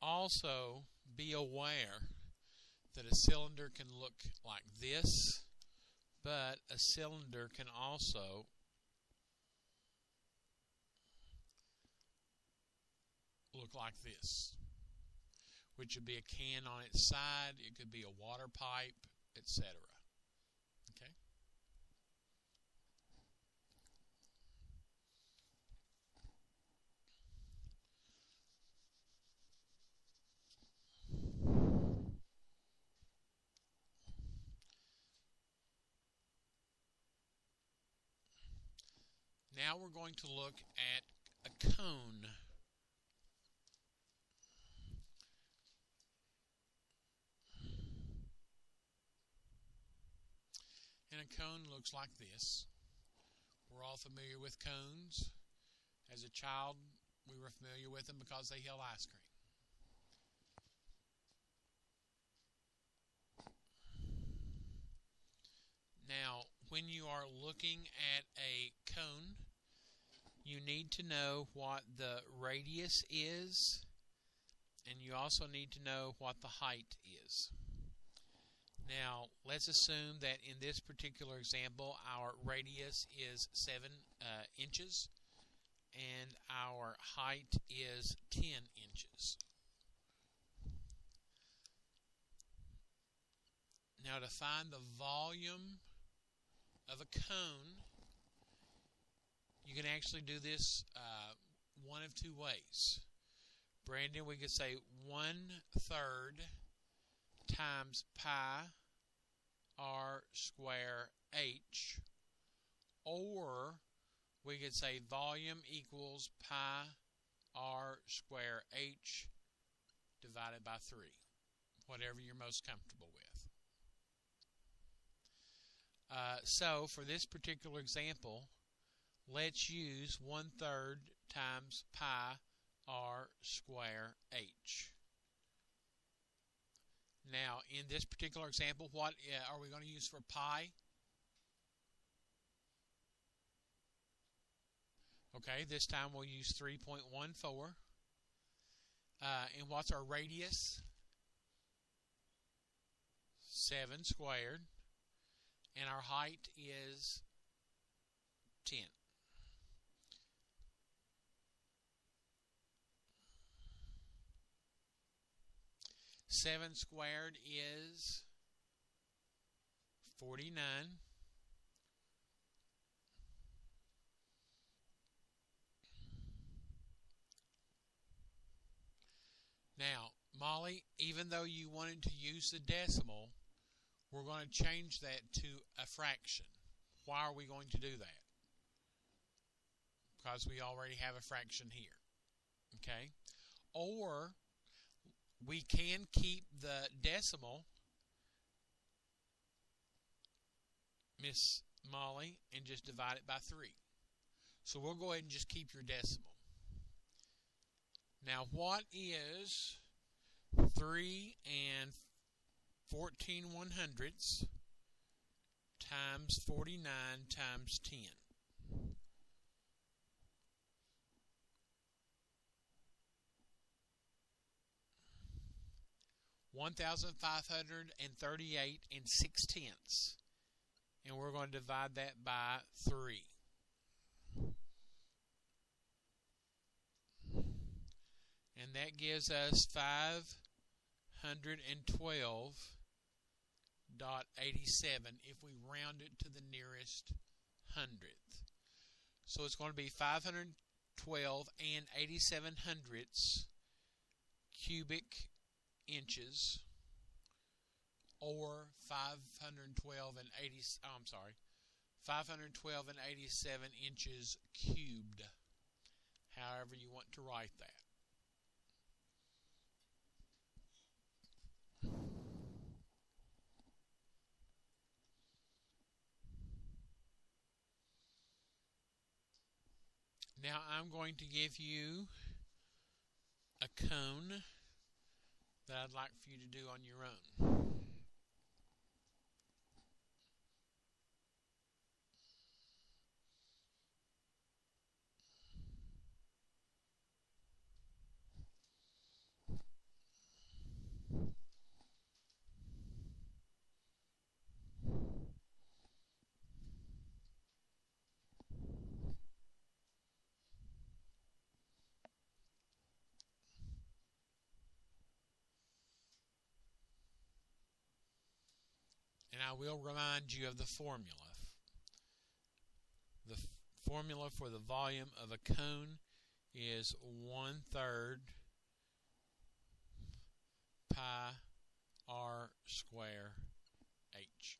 also be aware that a cylinder can look like this, but a cylinder can also look like this, which would be a can on its side. It could be a water pipe, etc. Okay? Now we're going to look at a cone. And a cone looks like this. We're all familiar with cones. As a child, we were familiar with them because they held ice cream. Now, when you are looking at a cone, you need to know what the radius is, and you also need to know what the height is. Now, let's assume that in this particular example, our radius is 7 inches, and our height is 10 inches. Now, to find the volume of a cone, you can actually do this one of two ways. Brandon, we could say 1/3 times pi r square h, or we could say volume equals pi r square h divided by 3, whatever you're most comfortable with. So for this particular example, let's use 1/3 times pi r square h. Now, in this particular example, what are we going to use for pi? Okay, this time we'll use 3.14. And what's our radius? 7 squared. And our height is 10. Seven squared is 49. Now, Molly, even though you wanted to use the decimal, we're going to change that to a fraction. Why are we going to do that? Because we already have a fraction here. Okay? Or we can keep the decimal, Miss Molly, and just divide it by 3. So we'll go ahead and just keep your decimal. Now, what is 3 14/100ths times 49 times 10? $1,538 6/10, and we're going to divide that by 3. And that gives us 512.87 if we round it to the nearest hundredth. So it's going to be 512 87 cubic inches, or 512 87 inches cubed, however you want to write that. Now I'm going to give you a cone that I'd like for you to do on your own. And I will remind you of the formula. The formula for the volume of a cone is 1/3 pi r square h.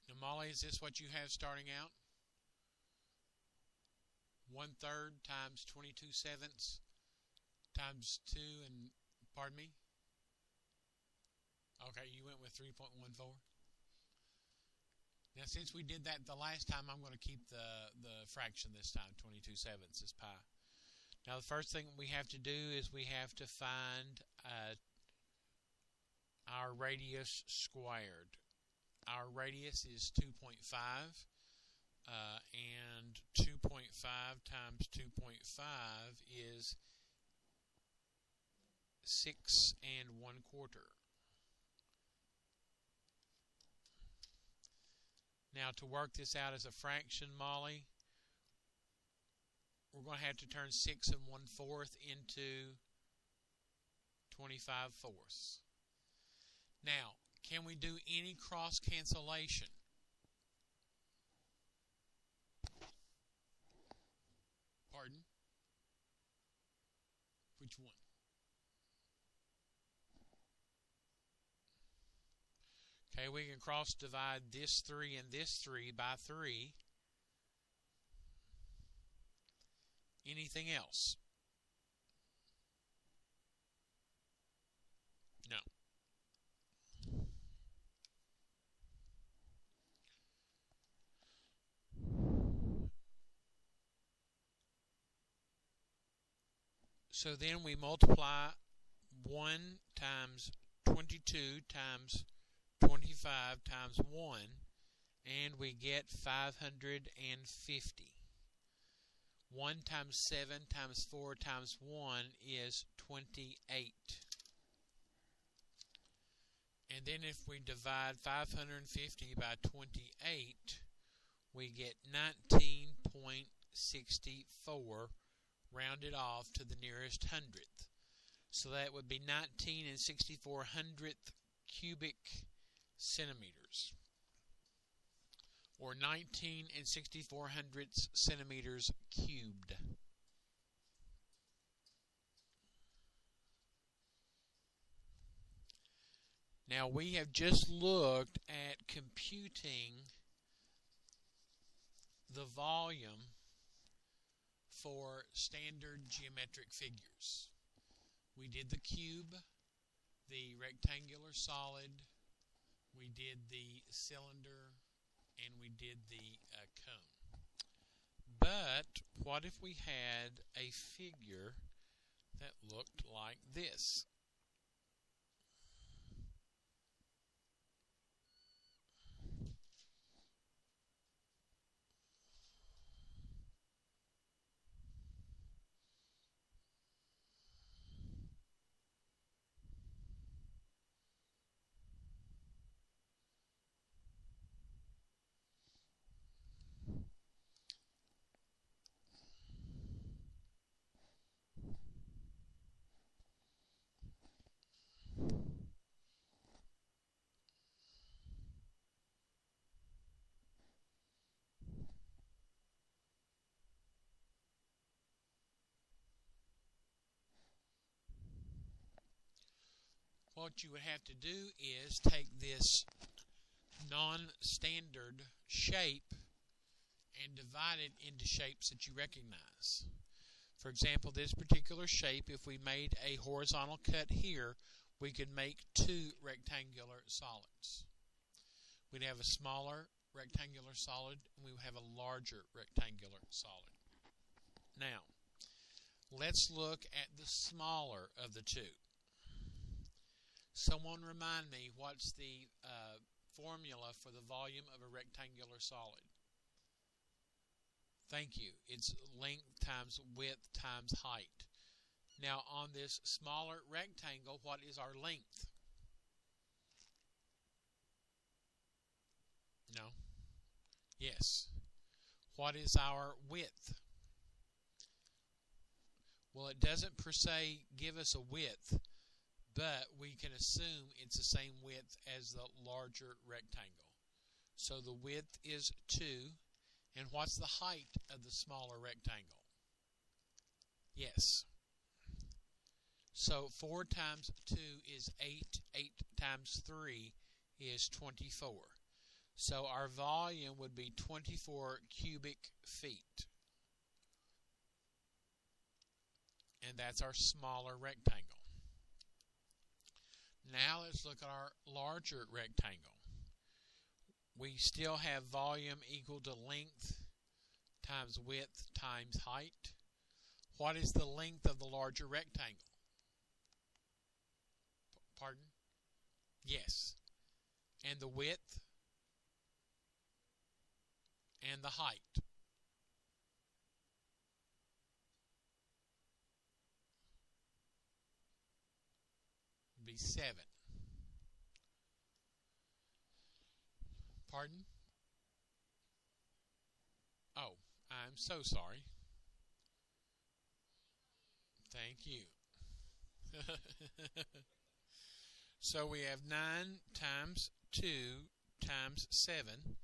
Now, Molly, is this what you have starting out? 1/3 times 22/7 times 2 and, pardon me? Okay, you went with 3.14. Now, since we did that the last time, I'm going to keep the fraction this time. 22/7 is pi. Now, the first thing we have to do is we have to find our radius squared. Our radius is 2.5, and 2.5 times 2.5 is 6 1/4. Now, to work this out as a fraction, Molly, we're going to have to turn 6 1/4 into 25/4. Now, can we do any cross cancellation? Pardon? Which one? Okay, we can cross divide this 3 and this 3 by 3. Anything else? No. So then we multiply 1 times 22 times 25 times 1, and we get 550. 1 times 7 times 4 times 1 is 28. And then if we divide 550 by 28, we get 19.64 rounded off to the nearest hundredth. So that would be 19 6400th cubic centimeters, or 19 6400 centimeters cubed. Now, we have just looked at computing the volume for standard geometric figures. We did the cube, the rectangular solid, we did the cylinder, and we did the cone. But what if we had a figure that looked like this? what you would have to do is take this non-standard shape and divide it into shapes that you recognize. For example, this particular shape, if we made a horizontal cut here, we could make two rectangular solids. We'd have a smaller rectangular solid, and we would have a larger rectangular solid. Now, let's look at the smaller of the two. Someone remind me, what's the formula for the volume of a rectangular solid? Thank you. It's length times width times height. Now, on this smaller rectangle, what is our length? No. Yes. What is our width? Well, it doesn't per se give us a width, but we can assume it's the same width as the larger rectangle. So the width is 2, and what's the height of the smaller rectangle? Yes. So 4 times 2 is 8. 8 times 3 is 24. So our volume would be 24 cubic feet. And that's our smaller rectangle. Now let's look at our larger rectangle. We still have volume equal to length times width times height. What is the length of the larger rectangle? Pardon? Yes. And the width? And the height? Would be 7. Pardon? Oh, I'm so sorry. Thank you. So we have 9 times 2 times 7.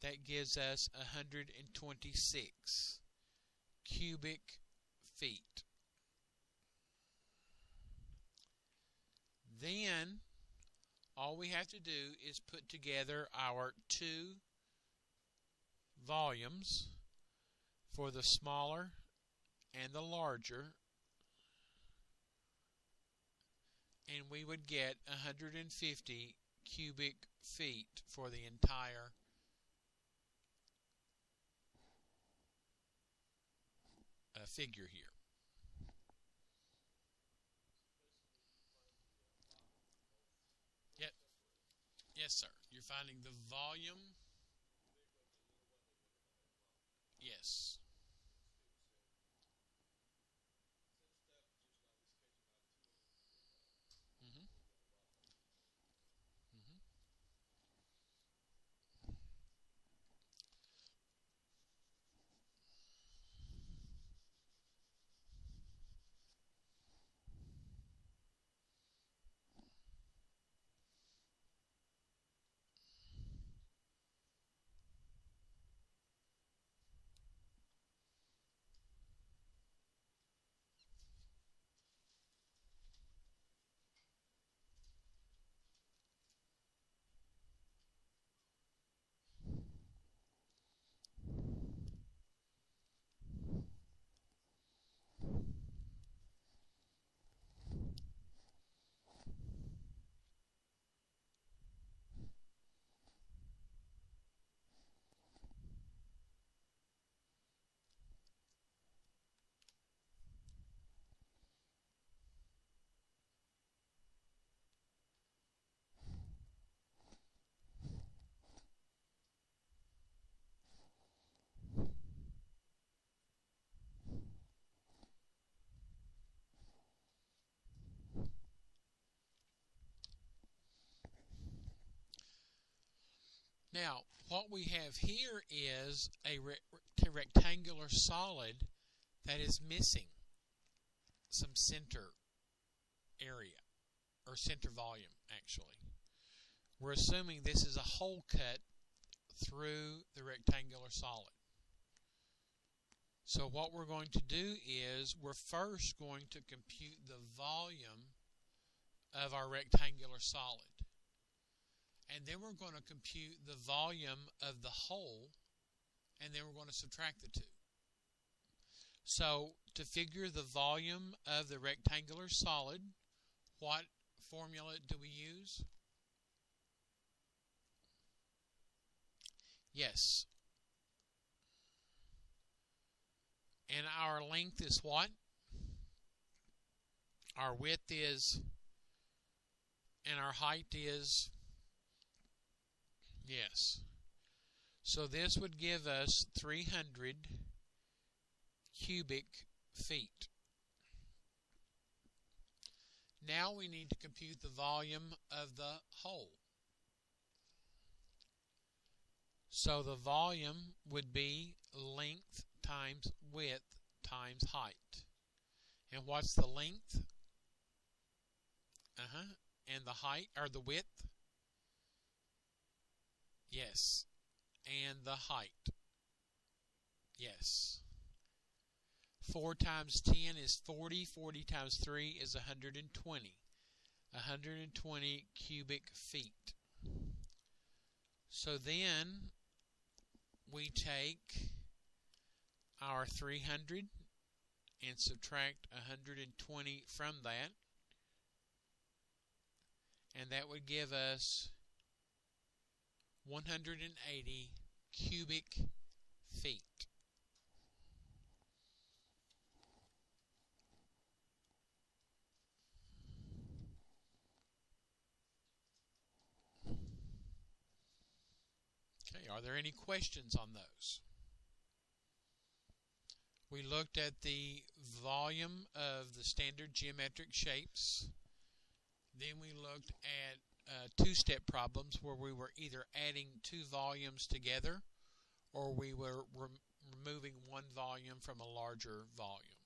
That gives us 126 cubic feet. Then all we have to do is put together our two volumes for the smaller and the larger, and we would get 150 cubic feet for the entire figure here. Yes, sir. You're finding the volume. Yes. Mm-hmm. Mm-hmm. Now, what we have here is a rectangular solid that is missing some center area, or center volume, actually. We're assuming this is a hole cut through the rectangular solid. So what we're going to do is we're first going to compute the volume of our rectangular solid. And then we're going to compute the volume of the whole, and then we're going to subtract the two. So to figure the volume of the rectangular solid, what formula do we use? Yes. And our length is what? Our width is, and our height is, yes. So this would give us 300 cubic feet. Now we need to compute the volume of the whole. So the volume would be length times width times height. And what's the length? And the height, or the width? Yes. And the height? Yes. 4 times 10 is 40. 40 times 3 is 120. 120 cubic feet. So then we take our 300 and subtract 120 from that, and that would give us 180 cubic feet. Okay, are there any questions on those? We looked at the volume of the standard geometric shapes. Then we looked at two-step problems where we were either adding two volumes together or we were removing one volume from a larger volume.